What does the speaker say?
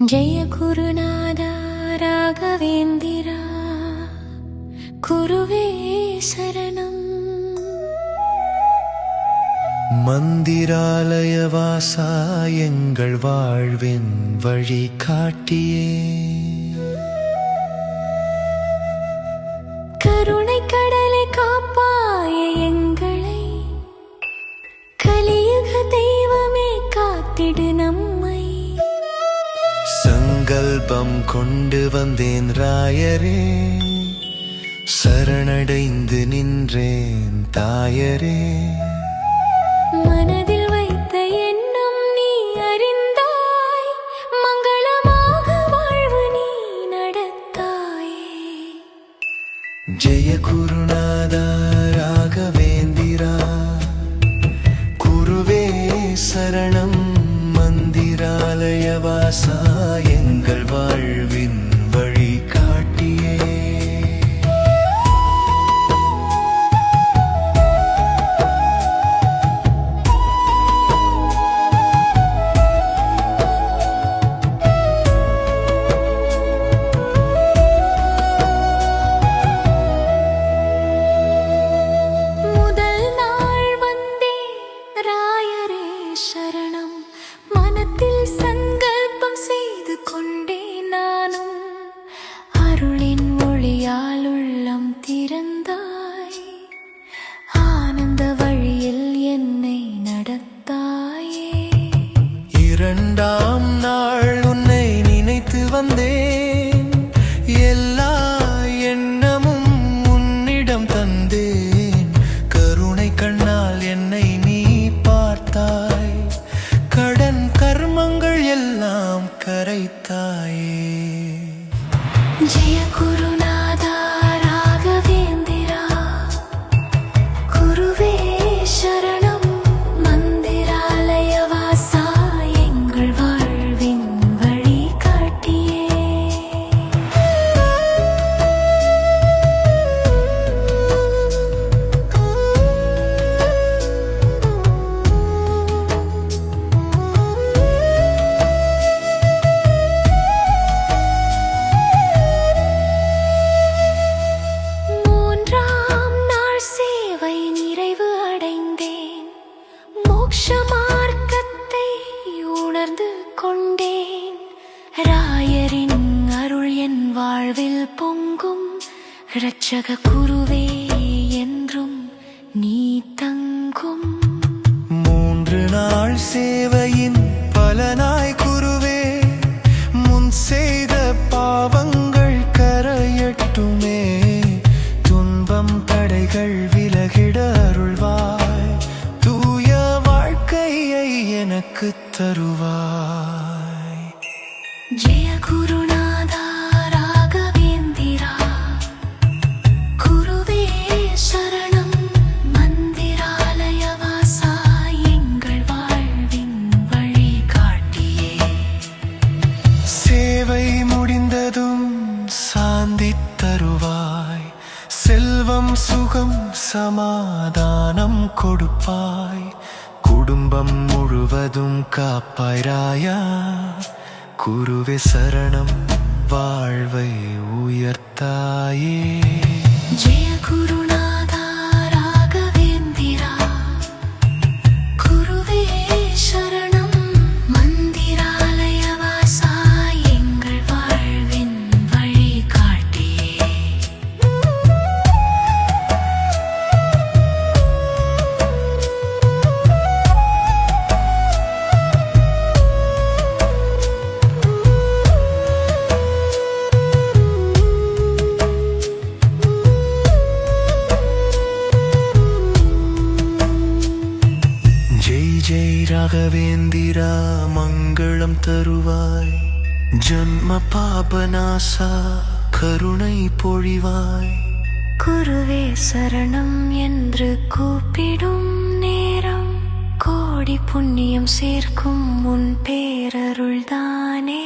जय गुरुनाथ राघवेंद्रा गुरुवे शरणम् மந்திராலயவாசா எங்கள் வாழ்வின் வழி காட்டியே கருணை கடலை காப்பாய எங்களை கலியுக தெய்வமே காத்திடு நம்மை சங்கல்பம் கொண்டு வந்தேன் ராயரே சரணடைந்து நின்றேன் தாயரே மனதில் வைத்த எண்ணம் நீ அறிந்தாய் மங்களமாக வாழ்வு நீ நடத்தாயே ஜெய குருநாதா ராகவேந்திரா குருவே சரணம் மந்திராலயவாசா எங்கள் வாழ்வின் வழி காட்டியே शरणं मनत्तिल संकल्पम सेय्दु कोंडे नानुम अरुळिन मोळियाल उल्लम तिरंदाय आनंद वळियिल एन्नै नडत्ताये இரண்டாம் நாள் உன்னை நினைத்து வந்தேன் எல்லா எண்ணமும் உன்னிடம் தந்தேன் கருணை கண்ணால் என்னை நீ பார்த்தாய் கடன் கர்மங்கள் எல்லாம் கரைத்தாயே जय गुरुनाथ राघवेंद्रा गुरुवे शरणं मन्दिरालयवासा एंगल वाळ्विन वळि काटिये மோட்ச மார்க்கத்தை உணர்ந்து கொண்டேன் ராயரின் அருள் என் வாழ்வில் பொங்கும் இரட்சக குருவே என்றும் நீ தங்கும் 3 நாள் சேவையின் பலனாய் குருவே முன் செய்த பாவங்கள் கரையட்டுமே துன்பம் தடைகள் விலகிட அருள்வாய் தூய வாழ்க்கையை எனக்கு தருவாய் जय गुरुनाथ राघवेंद्रा गुरुवे शरणं मन्दिरालयवासा एंगल वाळ्विन वळि काटिये சேவை முடிந்ததும் சாந்தி தருவாய் செல்வம் சுகம் சமாதானம் கொடுப்பாய் குடும்பம் முழுவதும் காப்பாய் ராயா குருவே சரணம் வாழ்வை உயர்த்தாயே जय गुरुनाथ राघवेंद्रा गुरुवे शरणं मन्दिरालयवासा एंगल वाळ्विन वळि काटिये जय राघवेंद्रा मंगलम तरुवाय जन्म पापनासा करुणை பொழிவாய் குருவே சரணம் என்று கூப்பிடும் நேரம் கோடி புண்ணியம் சேர்க்கும் உன் பேரருள்தானே